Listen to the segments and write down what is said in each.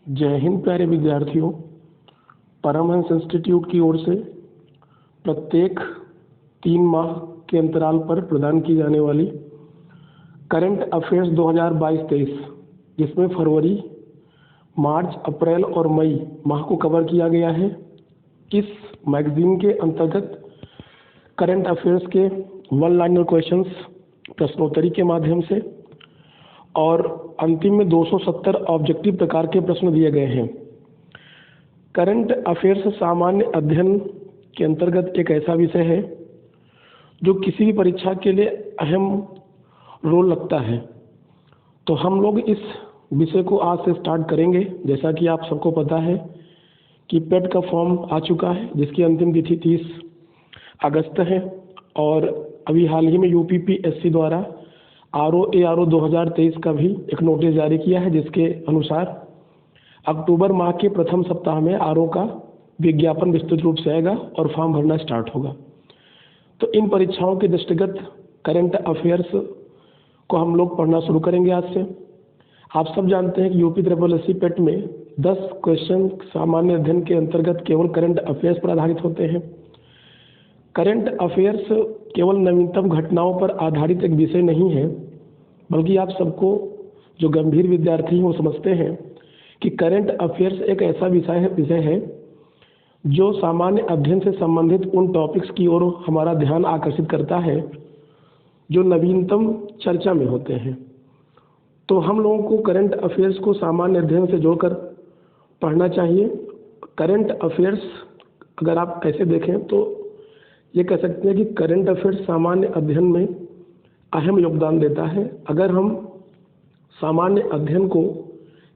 जय हिंद प्यारे विद्यार्थियों। परमहंस इंस्टीट्यूट की ओर से प्रत्येक 3 माह के अंतराल पर प्रदान की जाने वाली करंट अफेयर्स 2022-23, जिसमें फरवरी, मार्च, अप्रैल और मई माह को कवर किया गया है। इस मैगजीन के अंतर्गत करंट अफेयर्स के 1 लाइनर क्वेश्चंस प्रश्नोत्तरी के माध्यम से और अंतिम में 270 ऑब्जेक्टिव प्रकार के प्रश्न दिए गए हैं। करंट अफेयर्स सामान्य अध्ययन के अंतर्गत एक ऐसा विषय है जो किसी भी परीक्षा के लिए अहम रोल लगता है। तो हम लोग इस विषय को आज से स्टार्ट करेंगे। जैसा कि आप सबको पता है कि पेट का फॉर्म आ चुका है, जिसकी अंतिम तिथि 30 अगस्त है और अभी हाल ही में यूपीपीएससी द्वारा आरओ 2023 का भी एक नोटिस जारी किया है, जिसके अनुसार अक्टूबर माह के प्रथम सप्ताह में आरओ का विज्ञापन विस्तृत रूप से आएगा और फॉर्म भरना स्टार्ट होगा। तो इन परीक्षाओं के दृष्टिगत करंट अफेयर्स को हम लोग पढ़ना शुरू करेंगे आज से। आप सब जानते हैं कि यूपीएससी पेट में 10 क्वेश्चन सामान्य अध्ययन के अंतर्गत केवल करंट अफेयर्स पर आधारित होते हैं। करंट अफेयर्स केवल नवीनतम घटनाओं पर आधारित एक विषय नहीं है, बल्कि आप सबको जो गंभीर विद्यार्थी हैं वो समझते हैं कि करंट अफेयर्स एक ऐसा विषय है जो सामान्य अध्ययन से संबंधित उन टॉपिक्स की ओर हमारा ध्यान आकर्षित करता है जो नवीनतम चर्चा में होते हैं। तो हम लोगों को करंट अफेयर्स को सामान्य अध्ययन से जोड़कर पढ़ना चाहिए। करंट अफेयर्स अगर आप ऐसे देखें तो ये कह सकते हैं कि करंट अफेयर्स सामान्य अध्ययन में अहम योगदान देता है। अगर हम सामान्य अध्ययन को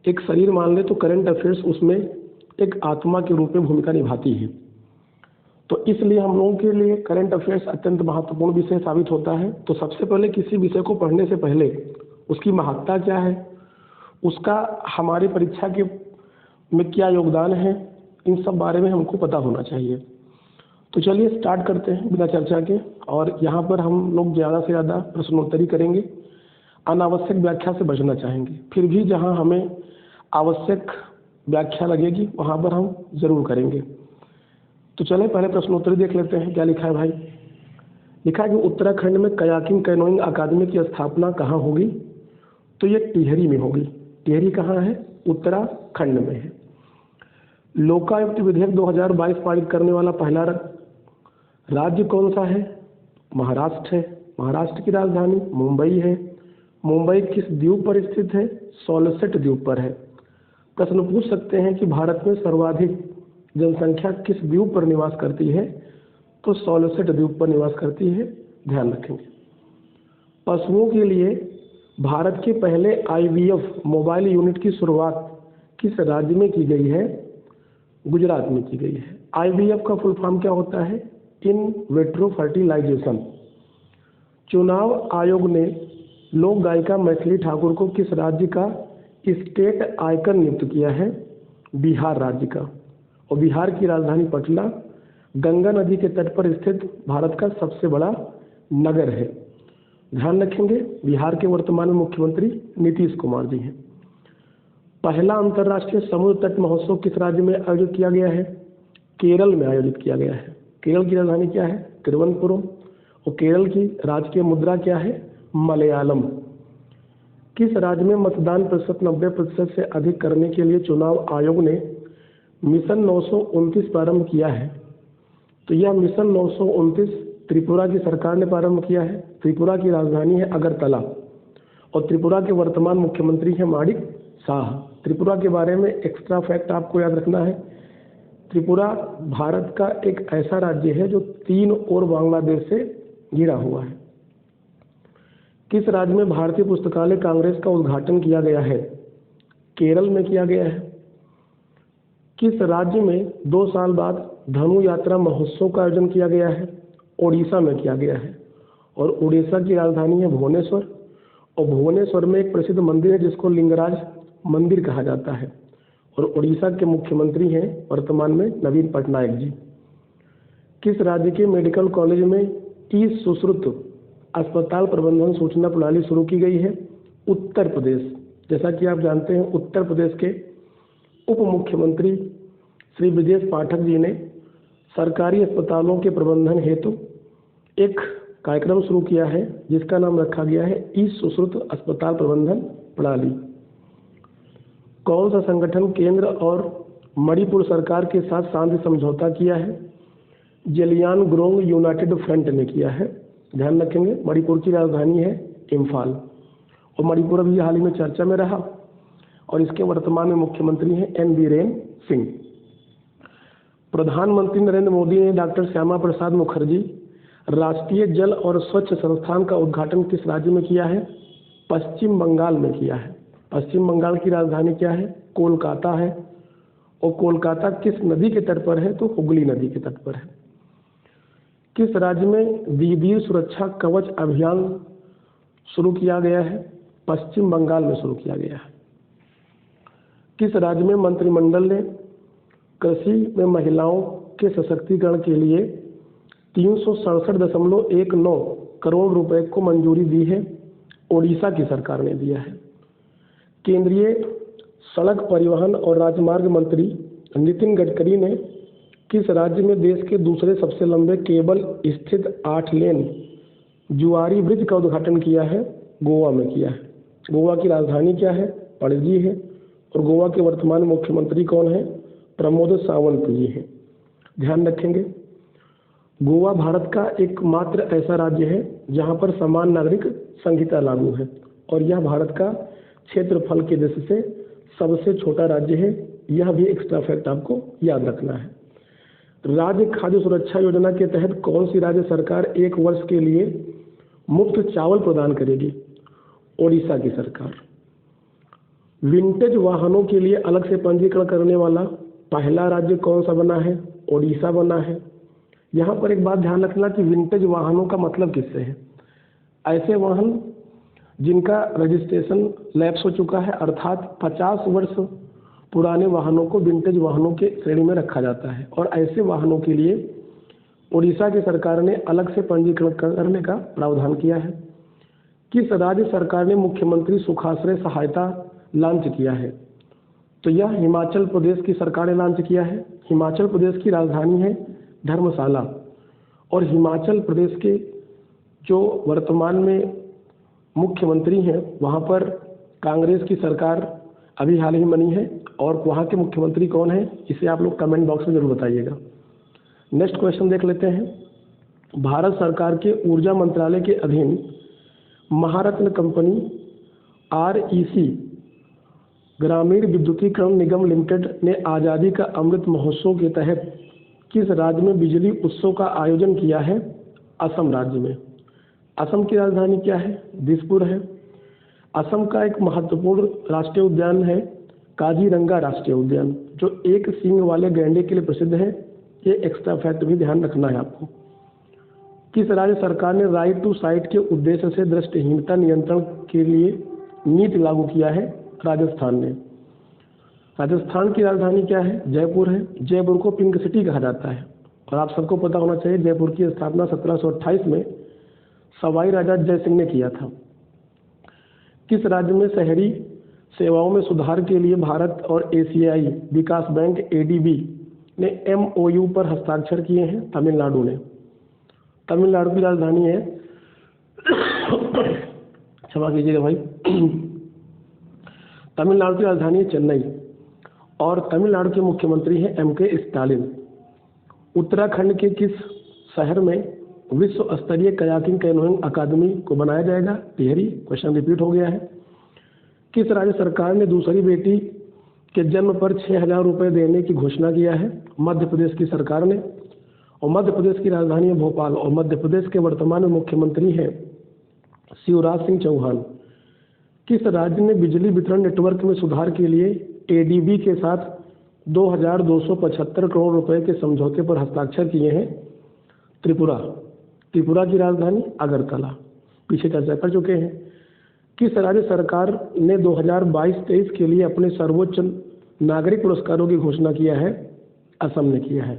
एक शरीर मान लें तो करंट अफेयर्स उसमें एक आत्मा के रूप में भूमिका निभाती है। तो इसलिए हम लोगों के लिए करंट अफेयर्स अत्यंत महत्वपूर्ण विषय साबित होता है। तो सबसे पहले किसी विषय को पढ़ने से पहले उसकी महत्ता क्या है, उसका हमारी परीक्षा के में क्या योगदान है, इन सब बारे में हमको पता होना चाहिए। तो चलिए स्टार्ट करते हैं बिना चर्चा के। और यहाँ पर हम लोग ज़्यादा से ज़्यादा प्रश्नोत्तरी करेंगे, अनावश्यक व्याख्या से बचना चाहेंगे। फिर भी जहाँ हमें आवश्यक व्याख्या लगेगी वहाँ पर हम ज़रूर करेंगे। तो चलें पहले प्रश्नोत्तरी देख लेते हैं। क्या लिखा है भाई? लिखा है कि उत्तराखंड में कयाकिंग कैनोइंग अकादमी की स्थापना कहाँ होगी? तो ये टिहरी में होगी। टिहरी कहाँ है? उत्तराखंड में है। लोकायुक्त विधेयक 2022 पारित करने वाला पहला राज्य कौन सा है? महाराष्ट्र है। महाराष्ट्र की राजधानी मुंबई है। मुंबई किस द्वीप पर स्थित है? सॉलिसेट द्वीप पर है। प्रश्न पूछ सकते हैं कि भारत में सर्वाधिक जनसंख्या किस द्वीप पर निवास करती है? तो सॉलिसेट द्वीप पर निवास करती है, ध्यान रखेंगे। पशुओं के लिए भारत के पहले आईवीएफ मोबाइल यूनिट की शुरुआत किस राज्य में की गई है? गुजरात में की गई है। आईवीएफ का फुल फॉर्म क्या होता है? In vitro fertilisation. चुनाव आयोग ने लोक गायिका मैथिली ठाकुर को किस राज्य का स्टेट आइकन नियुक्त किया है? बिहार राज्य का। और बिहार की राजधानी पटना गंगा नदी के तट पर स्थित भारत का सबसे बड़ा नगर है, ध्यान रखेंगे। बिहार के वर्तमान में मुख्यमंत्री नीतीश कुमार जी हैं। पहला अंतर्राष्ट्रीय समुद्र तट महोत्सव किस राज्य में आयोजित किया गया है? केरल में आयोजित किया गया है। केरल की राजधानी क्या है? तिरुवनंतपुरम। और केरल की राजकीय मुद्रा क्या है? मलयालम। किस राज्य में मतदान प्रतिशत 90% से अधिक करने के लिए चुनाव आयोग ने मिशन 929 प्रारंभ किया है? तो यह मिशन 929 त्रिपुरा की सरकार ने प्रारंभ किया है। त्रिपुरा की राजधानी है अगरतला और त्रिपुरा के वर्तमान मुख्यमंत्री हैं माणिक शाह। त्रिपुरा के बारे में एक्स्ट्रा फैक्ट आपको याद रखना है, त्रिपुरा भारत का एक ऐसा राज्य है जो 3 ओर बांग्लादेश से घिरा हुआ है। किस राज्य में भारतीय पुस्तकालय कांग्रेस का उद्घाटन किया गया है? केरल में किया गया है। किस राज्य में 2 साल बाद धनु यात्रा महोत्सव का आयोजन किया गया है? ओडिशा में किया गया है। और उड़ीसा की राजधानी है भुवनेश्वर। और भुवनेश्वर में एक प्रसिद्ध मंदिर है जिसको लिंगराज मंदिर कहा जाता है। और उड़ीसा के मुख्यमंत्री हैं वर्तमान में नवीन पटनायक जी। किस राज्य के मेडिकल कॉलेज में ई सुश्रुत अस्पताल प्रबंधन सूचना प्रणाली शुरू की गई है? उत्तर प्रदेश। जैसा कि आप जानते हैं उत्तर प्रदेश के उप मुख्यमंत्री श्री ब्रजेश पाठक जी ने सरकारी अस्पतालों के प्रबंधन हेतु एक कार्यक्रम शुरू किया है जिसका नाम रखा गया है ई सुश्रुत अस्पताल प्रबंधन प्रणाली। कौन सा संगठन केंद्र और मणिपुर सरकार के साथ शांति समझौता किया है? जलियान ग्रोंग यूनाइटेड फ्रंट ने किया है। ध्यान रखेंगे, मणिपुर की राजधानी है इम्फाल और मणिपुर अभी हाल ही में चर्चा में रहा और इसके वर्तमान में मुख्यमंत्री हैं एन बीरेन सिंह। प्रधानमंत्री नरेंद्र मोदी ने डॉक्टर श्यामा प्रसाद मुखर्जी राष्ट्रीय जल और स्वच्छ संस्थान का उद्घाटन किस राज्य में किया है? पश्चिम बंगाल में किया है। पश्चिम बंगाल की राजधानी क्या है? कोलकाता है। और कोलकाता किस नदी के तट पर है? तो हुगली नदी के तट पर है। किस राज्य में दीदी सुरक्षा कवच अभियान शुरू किया गया है? पश्चिम बंगाल में शुरू किया गया है। किस राज्य में मंत्रिमंडल ने कृषि में महिलाओं के सशक्तिकरण के लिए 367.19 करोड़ रुपए को मंजूरी दी है? ओडिशा की सरकार ने दिया है। केंद्रीय सड़क परिवहन और राजमार्ग मंत्री नितिन गडकरी ने किस राज्य में देश के दूसरे सबसे लंबे केबल स्थित 8 लेन जुआरी ब्रिज का उद्घाटन किया है? गोवा में किया है। गोवा की राजधानी क्या है? पणजी है। और गोवा के वर्तमान मुख्यमंत्री कौन है? प्रमोद सावंत जी हैं। ध्यान रखेंगे, गोवा भारत का एकमात्र ऐसा राज्य है जहां पर समान नागरिक संहिता लागू है और यह भारत का क्षेत्रफल के दृष्टि से सबसे छोटा राज्य है। यह भी एक्स्ट्रा फैक्ट आपको याद रखना है। राज्य खाद्य सुरक्षा योजना के तहत कौन सी राज्य सरकार 1 वर्ष के लिए मुफ्त चावल प्रदान करेगी? ओडिशा की सरकार। विंटेज वाहनों के लिए अलग से पंजीकरण करने वाला पहला राज्य कौन सा बना है? ओडिशा बना है। यहाँ पर एक बात ध्यान रखना कि विंटेज वाहनों का मतलब किससे है? ऐसे वाहन जिनका रजिस्ट्रेशन लैप्स हो चुका है, अर्थात 50 वर्ष पुराने वाहनों को विंटेज वाहनों के श्रेणी में रखा जाता है और ऐसे वाहनों के लिए ओडिशा की सरकार ने अलग से पंजीकरण करने का प्रावधान किया है। किस राज्य सरकार ने मुख्यमंत्री सुखाश्रय सहायता लॉन्च किया है? तो यह हिमाचल प्रदेश की सरकार ने लॉन्च किया है। हिमाचल प्रदेश की राजधानी है धर्मशाला और हिमाचल प्रदेश के जो वर्तमान में मुख्यमंत्री हैं वहाँ पर कांग्रेस की सरकार अभी हाल ही बनी है और वहाँ के मुख्यमंत्री कौन है इसे आप लोग कमेंट बॉक्स में जरूर बताइएगा। नेक्स्ट क्वेश्चन देख लेते हैं। भारत सरकार के ऊर्जा मंत्रालय के अधीन महारत्न कंपनी REC ग्रामीण विद्युतीकरण निगम लिमिटेड ने आज़ादी का अमृत महोत्सव के तहत किस राज्य में बिजली उत्सव का आयोजन किया है? असम राज्य में। असम की राजधानी क्या है? दिसपुर है। असम का एक महत्वपूर्ण राष्ट्रीय उद्यान है काजीरंगा राष्ट्रीय उद्यान जो एक सींग वाले गैंडे के लिए प्रसिद्ध है। ये एक्स्ट्रा फैक्ट भी ध्यान रखना है आपको। किस राज्य सरकार ने राइट टू साइट के उद्देश्य से दृष्टिहीनता नियंत्रण के लिए नीति लागू किया है? राजस्थान ने। राजस्थान की राजधानी क्या है? जयपुर है। जयपुर को पिंक सिटी कहा जाता है और आप सबको पता होना चाहिए जयपुर की स्थापना 1728 में सवाई राजा जय सिंह ने किया था। किस राज्य में शहरी सेवाओं में सुधार के लिए भारत और एशियाई विकास बैंक ADB ने MOU पर हस्ताक्षर किए हैं? तमिलनाडु ने। तमिलनाडु की राजधानी है क्षमा कीजिएगा भाई तमिलनाडु की राजधानी है चेन्नई और तमिलनाडु के मुख्यमंत्री हैं MK स्टालिन। उत्तराखंड के किस शहर में विश्व स्तरीय कयाकिंग कैनोइंग अकादमी को बनाया जाएगा? टिहरी। क्वेश्चन रिपीट हो गया है। किस राज्य सरकार ने दूसरी बेटी के जन्म पर 6,000 रुपये देने की घोषणा किया है? मध्य प्रदेश की सरकार ने। और मध्य प्रदेश की राजधानी है भोपाल और मध्य प्रदेश के वर्तमान में मुख्यमंत्री हैं शिवराज सिंह चौहान। किस राज्य ने बिजली वितरण नेटवर्क में सुधार के लिए ADB के साथ 2,275 करोड़ रुपए के समझौते पर हस्ताक्षर किए हैं? त्रिपुरा। त्रिपुरा की राजधानी अगरतला। पीछे चर्चा कर चुके हैं। किस राज्य सरकार ने 2022-23 के लिए अपने सर्वोच्च नागरिक पुरस्कारों की घोषणा किया है? असम ने किया है।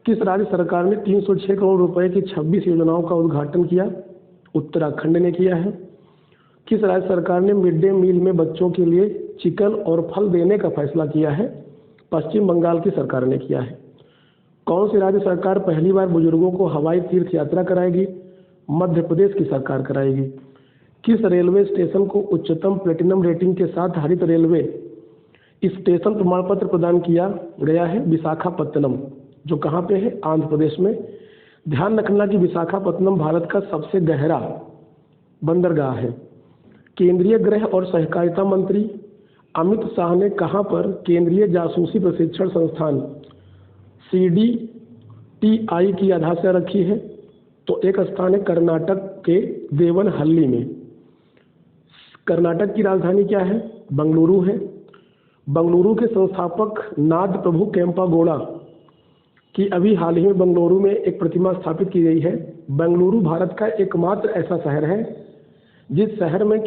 किस राज्य सरकार ने 306 करोड़ रुपए की 26 योजनाओं का उद्घाटन किया? उत्तराखंड ने किया है। किस राज्य सरकार ने मिड डे मील में बच्चों के लिए चिकन और फल देने का फैसला किया है? पश्चिम बंगाल की सरकार ने किया है। कौन सी राज्य सरकार पहली बार बुजुर्गों को हवाई तीर्थ यात्रा कराएगी? मध्य प्रदेश की सरकार कराएगी। किस रेलवे स्टेशन को उच्चतम प्लेटिनम रेटिंग के साथ हरित रेलवे स्टेशन प्रमाण पत्र प्रदान किया गया है? विशाखापत्तनम, जो कहाँ पे है? आंध्र प्रदेश में। ध्यान रखना कि विशाखापत्तनम भारत का सबसे गहरा बंदरगाह है। केंद्रीय गृह और सहकारिता मंत्री अमित शाह ने कहाँ पर केंद्रीय जासूसी प्रशिक्षण संस्थान CDTI की आधारशिला रखी है? तो एक स्थान है कर्नाटक के देवनहल्ली में। कर्नाटक की राजधानी क्या है? बंगलुरु है। बंगलुरु के संस्थापक नाद प्रभु केम्पागौड़ा की अभी हाल ही में बंगलुरु में एक प्रतिमा स्थापित की गई है। बंगलुरु भारत का एकमात्र ऐसा शहर है जिस शहर में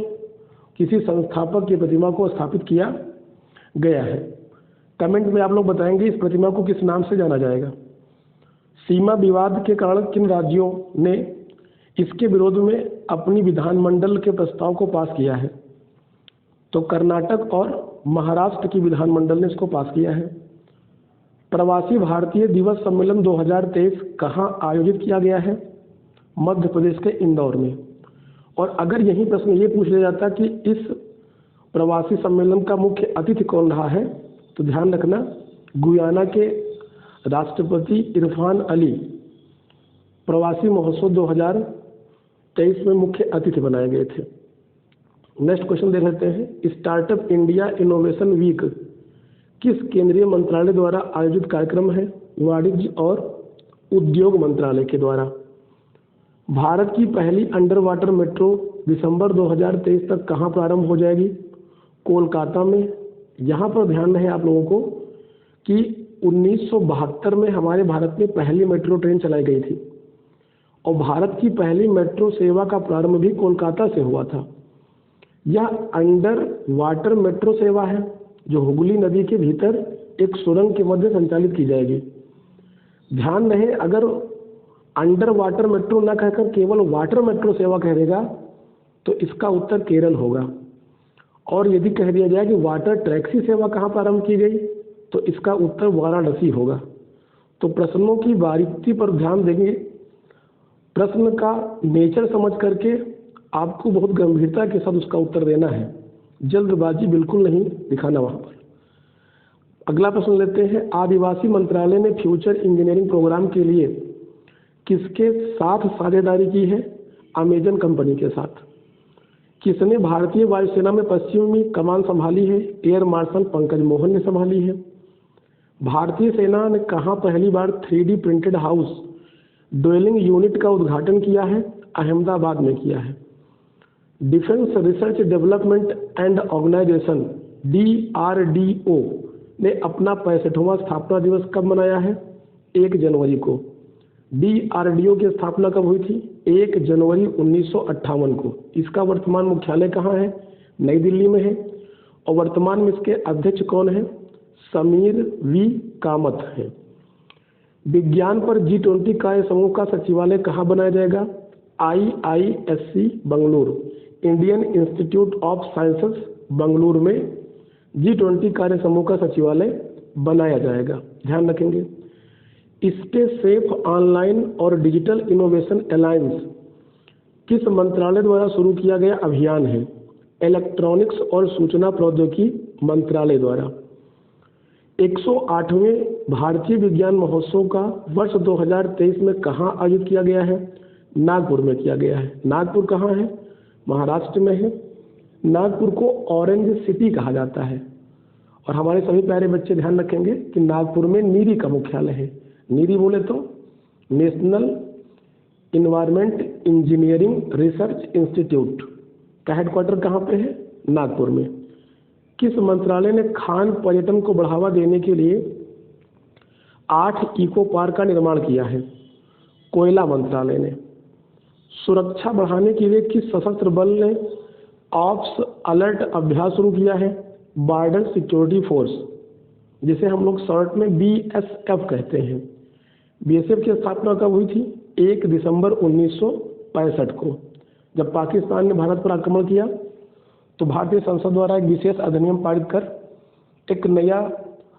किसी संस्थापक की प्रतिमा को स्थापित किया गया है। कमेंट में आप लोग बताएंगे इस प्रतिमा को किस नाम से जाना जाएगा। सीमा विवाद के कारण किन राज्यों ने इसके विरोध में अपनी विधानमंडल के प्रस्ताव को पास किया है? तो कर्नाटक और महाराष्ट्र की विधानमंडल ने इसको पास किया है। प्रवासी भारतीय दिवस सम्मेलन 2023 कहाँ आयोजित किया गया है? मध्य प्रदेश के इंदौर में। और अगर यही प्रश्न ये पूछ लिया जाता कि इस प्रवासी सम्मेलन का मुख्य अतिथि कौन रहा है, तो ध्यान रखना गुयाना के राष्ट्रपति इरफान अली प्रवासी महोत्सव 2023 में मुख्य अतिथि बनाए गए थे। नेक्स्ट क्वेश्चन देख लेते हैं। स्टार्टअप इंडिया इनोवेशन वीक किस केंद्रीय मंत्रालय द्वारा आयोजित कार्यक्रम है? वाणिज्य और उद्योग मंत्रालय के द्वारा। भारत की पहली अंडर वाटर मेट्रो दिसंबर 2023 तक कहाँ प्रारंभ हो जाएगी? कोलकाता में। यहाँ पर ध्यान रहे आप लोगों को कि 1972 में हमारे भारत में पहली मेट्रो ट्रेन चलाई गई थी और भारत की पहली मेट्रो सेवा का प्रारंभ भी कोलकाता से हुआ था। यह अंडर वाटर मेट्रो सेवा है जो हुगली नदी के भीतर एक सुरंग के मध्य संचालित की जाएगी। ध्यान रहे अगर अंडर वाटर मेट्रो न कहकर केवल वाटर मेट्रो सेवा कह देगा तो इसका उत्तर केरल होगा। और यदि कह दिया जाए कि वाटर टैक्सी सेवा कहाँ प्रारंभ की गई तो इसका उत्तर वाराणसी होगा। तो प्रश्नों की बारीकी पर ध्यान देंगे। प्रश्न का नेचर समझ करके आपको बहुत गंभीरता के साथ उसका उत्तर देना है, जल्दबाजी बिल्कुल नहीं दिखाना वहाँ पर। अगला प्रश्न लेते हैं। आदिवासी मंत्रालय ने फ्यूचर इंजीनियरिंग प्रोग्राम के लिए किसके साथ साझेदारी की है? अमेजन कंपनी के साथ। किसने भारतीय वायुसेना में पश्चिमी कमान संभाली है? एयर मार्शल पंकज मोहन ने संभाली है। भारतीय सेना ने कहाँ पहली बार 3D printed house dwelling unit का उद्घाटन किया है? अहमदाबाद में किया है। Defence research development and organisation DRDO ने अपना 65वां स्थापना दिवस कब मनाया है? 1 जनवरी को। DRDO की स्थापना कब हुई थी? 1 जनवरी 1958 को। इसका वर्तमान मुख्यालय कहाँ है? नई दिल्ली में है। और वर्तमान में इसके अध्यक्ष कौन है? समीर V कामत है। विज्ञान पर G20 कार्य समूह का सचिवालय कहाँ बनाया जाएगा? IISc Bengaluru, Indian institute of sciences Bengaluru में G20 कार्य समूह का सचिवालय बनाया जाएगा। ध्यान रखेंगे। स्टे सेफ ऑनलाइन और डिजिटल इनोवेशन अलायंस किस मंत्रालय द्वारा शुरू किया गया अभियान है? इलेक्ट्रॉनिक्स और सूचना प्रौद्योगिकी मंत्रालय द्वारा। 108वें भारतीय विज्ञान महोत्सव का वर्ष 2023 में कहाँ आयोजित किया गया है? नागपुर में किया गया है। नागपुर कहाँ है? महाराष्ट्र में है। नागपुर को ऑरेंज सिटी कहा जाता है। और हमारे सभी प्यारे बच्चे ध्यान रखेंगे कि नागपुर में नीरी का मुख्यालय है। नीरी बोले तो national environment engineering research institute का हेडक्वार्टर कहाँ पे है? नागपुर में। किस मंत्रालय ने खान पर्यटन को बढ़ावा देने के लिए 8 इको पार्क का निर्माण किया है? कोयला मंत्रालय ने। सुरक्षा बढ़ाने के लिए किस सशस्त्र बल ने ऑप्स अलर्ट अभ्यास शुरू किया है? बॉर्डर सिक्योरिटी फोर्स, जिसे हम लोग शॉर्ट में BSF कहते हैं। BSF की स्थापना कब हुई थी? 1 दिसंबर 1965 को, जब पाकिस्तान ने भारत पर आक्रमण किया तो भारतीय संसद द्वारा एक विशेष अधिनियम पारित कर एक नया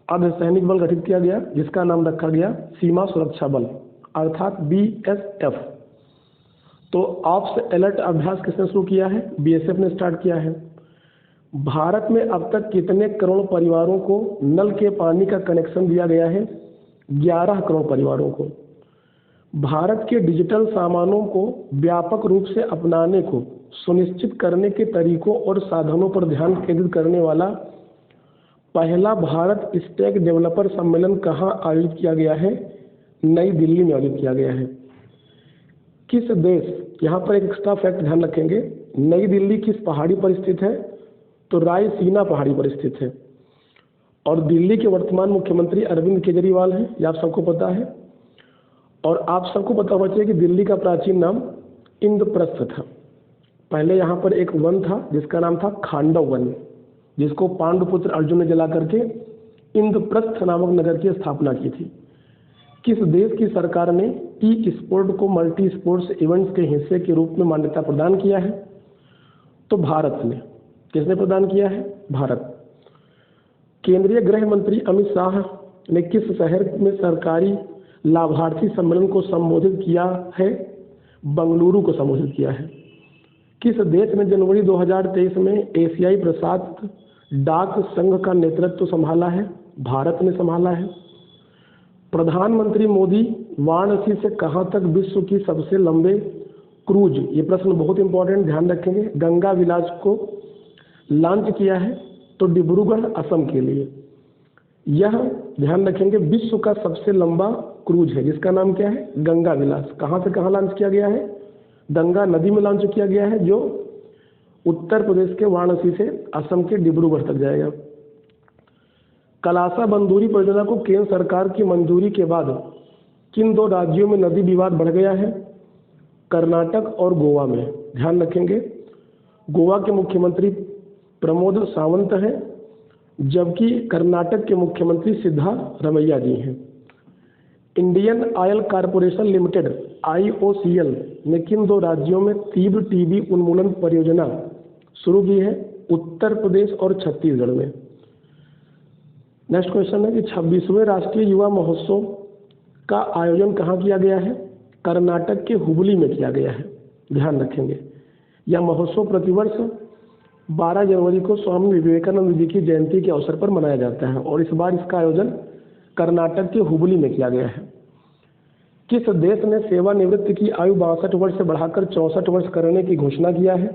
अर्धसैनिक बल गठित किया गया जिसका नाम रखा गया सीमा सुरक्षा बल अर्थात BSF। तो ऑप्स अलर्ट अभ्यास किसने शुरू किया है? BSF ने स्टार्ट किया है। भारत में अब तक कितने करोड़ परिवारों को नल के पानी का कनेक्शन दिया गया है? 11 करोड़ परिवारों को। भारत के डिजिटल सामानों को व्यापक रूप से अपनाने को सुनिश्चित करने के तरीकों और साधनों पर ध्यान केंद्रित करने वाला पहला भारत स्टैक डेवलपर सम्मेलन कहाँ आयोजित किया गया है? नई दिल्ली में आयोजित किया गया है। किस देश, यहाँ पर एक एक्स्ट्रा फैक्ट ध्यान रखेंगे, नई दिल्ली किस पहाड़ी पर स्थित है? तो रायसीना पहाड़ी पर स्थित है। और दिल्ली के वर्तमान मुख्यमंत्री अरविंद केजरीवाल हैं, ये आप सबको पता है। और आप सबको पता होना चाहिए कि दिल्ली का प्राचीन नाम इंद्रप्रस्थ था। पहले यहाँ पर एक वन था जिसका नाम था खांडव वन, जिसको पांडुपुत्र अर्जुन ने जला करके इंद्रप्रस्थ नामक नगर की स्थापना की थी। किस देश की सरकार ने ई स्पोर्ट को मल्टी स्पोर्ट्स इवेंट्स के हिस्से के रूप में मान्यता प्रदान किया है? तो भारत ने। किसने प्रदान किया है? भारत। केंद्रीय गृह मंत्री अमित शाह ने किस शहर में सरकारी लाभार्थी सम्मेलन को संबोधित किया है? बंगलुरु को संबोधित किया है। किस देश ने जनवरी 2023 में एशियाई प्रसाद डाक संघ का नेतृत्व संभाला है? भारत ने संभाला है। प्रधानमंत्री मोदी वाराणसी से कहाँ तक विश्व की सबसे लंबे क्रूज, ये प्रश्न बहुत इंपॉर्टेंट, ध्यान रखेंगे, गंगा विलास को लॉन्च किया है? तो डिब्रूगढ़ असम के लिए। यह ध्यान रखेंगे विश्व का सबसे लंबा क्रूज है जिसका नाम क्या है? गंगा विलास। कहाँ से कहाँ लॉन्च किया गया है? गंगा नदी में लॉन्च किया गया है, जो उत्तर प्रदेश के वाराणसी से असम के डिब्रूगढ़ तक जाएगा। कलासा बंदूरी परियोजना को केंद्र सरकार की मंजूरी के बाद किन 2 राज्यों में नदी विवाद बढ़ गया है? कर्नाटक और गोवा में। ध्यान रखेंगे, गोवा के मुख्यमंत्री प्रमोद सावंत हैं, जबकि कर्नाटक के मुख्यमंत्री सिद्धारमैया जी हैं। Indian oil corporation limited IOCL ने किन 2 राज्यों में तीव्र टीबी उन्मूलन परियोजना शुरू की है? उत्तर प्रदेश और छत्तीसगढ़ में। नेक्स्ट क्वेश्चन है कि 26वें राष्ट्रीय युवा महोत्सव का आयोजन कहाँ किया गया है? कर्नाटक के हुबली में किया गया है। ध्यान रखेंगे, यह महोत्सव प्रतिवर्ष 12 जनवरी को स्वामी विवेकानंद जी की जयंती के अवसर पर मनाया जाता है और इस बार इसका आयोजन कर्नाटक के हुबली में किया गया है। किस देश ने सेवानिवृत्ति की आयु 62 वर्ष से बढ़ाकर 64 वर्ष करने की घोषणा किया है?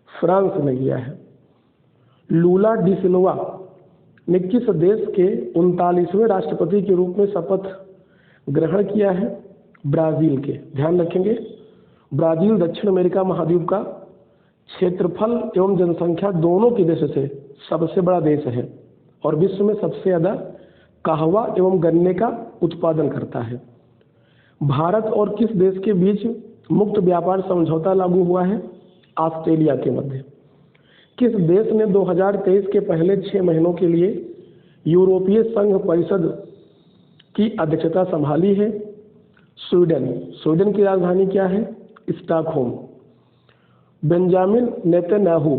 फ्रांस ने किया है। लूला डी सिल्वा ने किस देश के 39वें राष्ट्रपति के रूप में शपथ ग्रहण किया है? ब्राजील के। ध्यान रखेंगे, ब्राजील दक्षिण अमेरिका महाद्वीप का क्षेत्रफल एवं जनसंख्या दोनों की दृष्टि से सबसे बड़ा देश है और विश्व में सबसे ज़्यादा कहवा एवं गन्ने का उत्पादन करता है। भारत और किस देश के बीच मुक्त व्यापार समझौता लागू हुआ है? ऑस्ट्रेलिया के मध्य। किस देश ने 2023 के पहले 6 महीनों के लिए यूरोपीय संघ परिषद की अध्यक्षता संभाली है? स्वीडन। स्वीडन की राजधानी क्या है? स्टॉकहोम। बेंजामिन नेतन्याहू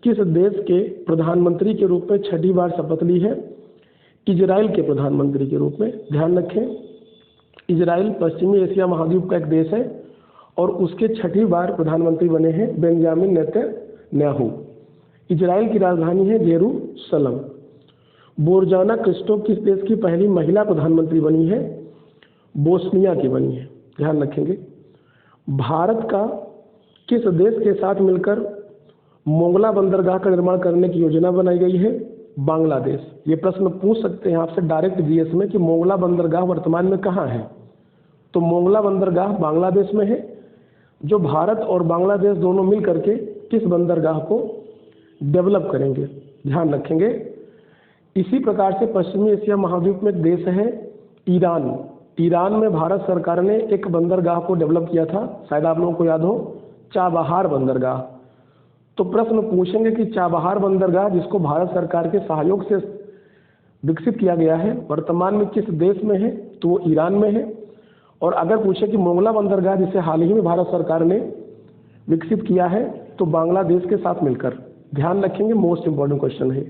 किस देश के प्रधानमंत्री के रूप में 6ठी बार शपथ ली है? इजराइल के प्रधानमंत्री के रूप में। ध्यान रखें, इजराइल पश्चिमी एशिया महाद्वीप का एक देश है और उसके 6ठी बार प्रधानमंत्री बने हैं बेंजामिन नेतन्याहू। इजराइल की राजधानी है जेरूसलम। बोर्जाना क्रिस्टो किस देश की पहली महिला प्रधानमंत्री बनी है? बोस्निया की बनी है। ध्यान रखेंगे, भारत का किस देश के साथ मिलकर मोंगला बंदरगाह का निर्माण करने की योजना बनाई गई है? बांग्लादेश। ये प्रश्न पूछ सकते हैं आपसे डायरेक्ट जीएस में कि मोंगला बंदरगाह वर्तमान में कहाँ है? तो मोंगला बंदरगाह बांग्लादेश में है, जो भारत और बांग्लादेश दोनों मिल करके किस बंदरगाह को डेवलप करेंगे। ध्यान रखेंगे, इसी प्रकार से पश्चिमी एशिया महाद्वीप में एक देश है ईरान। ईरान में भारत सरकार ने एक बंदरगाह को डेवलप किया था, शायद आप लोगों को याद हो, चाबहार बंदरगाह। तो प्रश्न पूछेंगे कि चाबहार बंदरगाह जिसको भारत सरकार के सहयोग से विकसित किया गया है वर्तमान में किस देश में है? तो वो ईरान में है। और अगर पूछे कि मोंगला बंदरगाह जिसे हाल ही में भारत सरकार ने विकसित किया है तो बांग्लादेश के साथ मिलकर। ध्यान रखेंगे, मोस्ट इंपॉर्टेंट क्वेश्चन है।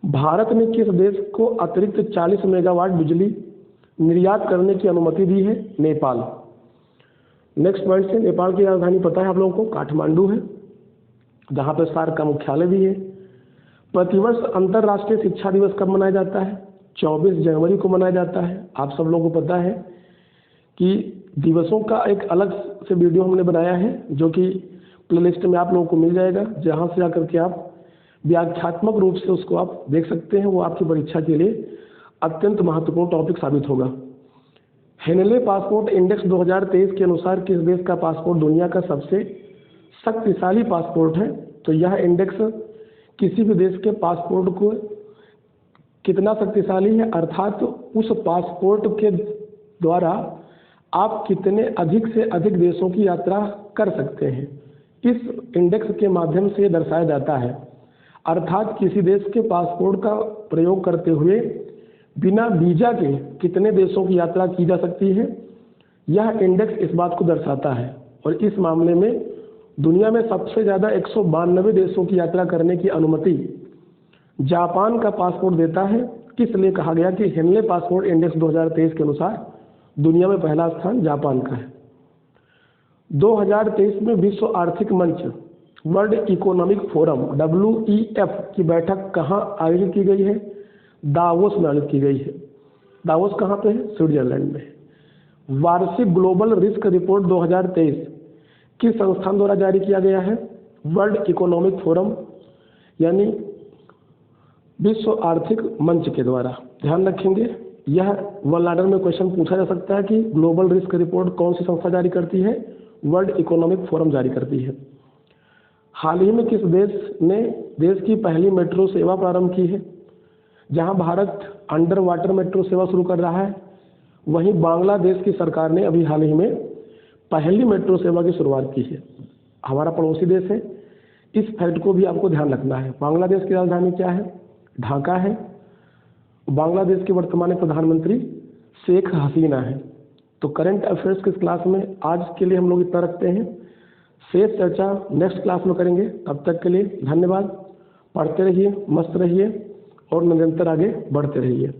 भारत ने किस देश को अतिरिक्त 40 मेगावाट बिजली निर्यात करने की अनुमति दी है? नेपाल। नेक्स्ट पॉइंट से, नेपाल की राजधानी पता है आप लोगों को, काठमांडू है, जहाँ पर सार्क का मुख्यालय भी है। प्रतिवर्ष अंतर्राष्ट्रीय शिक्षा दिवस कब मनाया जाता है? 24 जनवरी को मनाया जाता है। आप सब लोगों को पता है कि दिवसों का एक अलग से वीडियो हमने बनाया है, जो कि प्लेलिस्ट में आप लोगों को मिल जाएगा, जहाँ से आकर के आप व्याख्यात्मक रूप से उसको आप देख सकते हैं। वो आपकी परीक्षा के लिए अत्यंत महत्वपूर्ण टॉपिक साबित होगा। हेनले पासपोर्ट इंडेक्स 2023 के अनुसार किस देश का पासपोर्ट दुनिया का सबसे शक्तिशाली पासपोर्ट है? तो यह इंडेक्स किसी भी देश के पासपोर्ट को कितना शक्तिशाली है, अर्थात उस पासपोर्ट के द्वारा आप कितने अधिक से अधिक देशों की यात्रा कर सकते हैं, इस इंडेक्स के माध्यम से दर्शाया जाता है। अर्थात किसी देश के पासपोर्ट का प्रयोग करते हुए बिना वीजा के कितने देशों की यात्रा की जा सकती है, यह इंडेक्स इस बात को दर्शाता है। और इस मामले में दुनिया में सबसे ज़्यादा 192 देशों की यात्रा करने की अनुमति जापान का पासपोर्ट देता है। इसलिए कहा गया कि हेनले पासपोर्ट इंडेक्स 2023 के अनुसार दुनिया में पहला स्थान जापान का है। 2023 में विश्व आर्थिक मंच वर्ल्ड इकोनॉमिक फोरम WEF की बैठक कहाँ आयोजित की गई है? दावोस में आयोजित की गई है। दावोस कहाँ पे है? स्विट्जरलैंड में। वार्षिक ग्लोबल रिस्क रिपोर्ट 2023 किस संस्थान द्वारा जारी किया गया है? वर्ल्ड इकोनॉमिक फोरम यानी विश्व आर्थिक मंच के द्वारा। ध्यान रखेंगे, यह वन लाइनर में क्वेश्चन पूछा जा सकता है कि ग्लोबल रिस्क रिपोर्ट कौन सी संस्था जारी करती है? वर्ल्ड इकोनॉमिक फोरम जारी करती है। हाल ही में किस देश ने देश की पहली मेट्रो सेवा प्रारंभ की है? जहां भारत अंडर वाटर मेट्रो सेवा शुरू कर रहा है, वहीं बांग्लादेश की सरकार ने अभी हाल ही में पहली मेट्रो सेवा की शुरुआत की है। हमारा पड़ोसी देश है, इस फैक्ट को भी आपको ध्यान रखना है। बांग्लादेश की राजधानी क्या है? ढाका है। बांग्लादेश के वर्तमान प्रधानमंत्री शेख हसीना है। तो करंट अफेयर्स की क्लास में आज के लिए हम लोग इतना रखते हैं। शेष चर्चा नेक्स्ट क्लास में करेंगे। तब तक के लिए धन्यवाद। पढ़ते रहिए, मस्त रहिए और निरंतर आगे बढ़ते रहिए।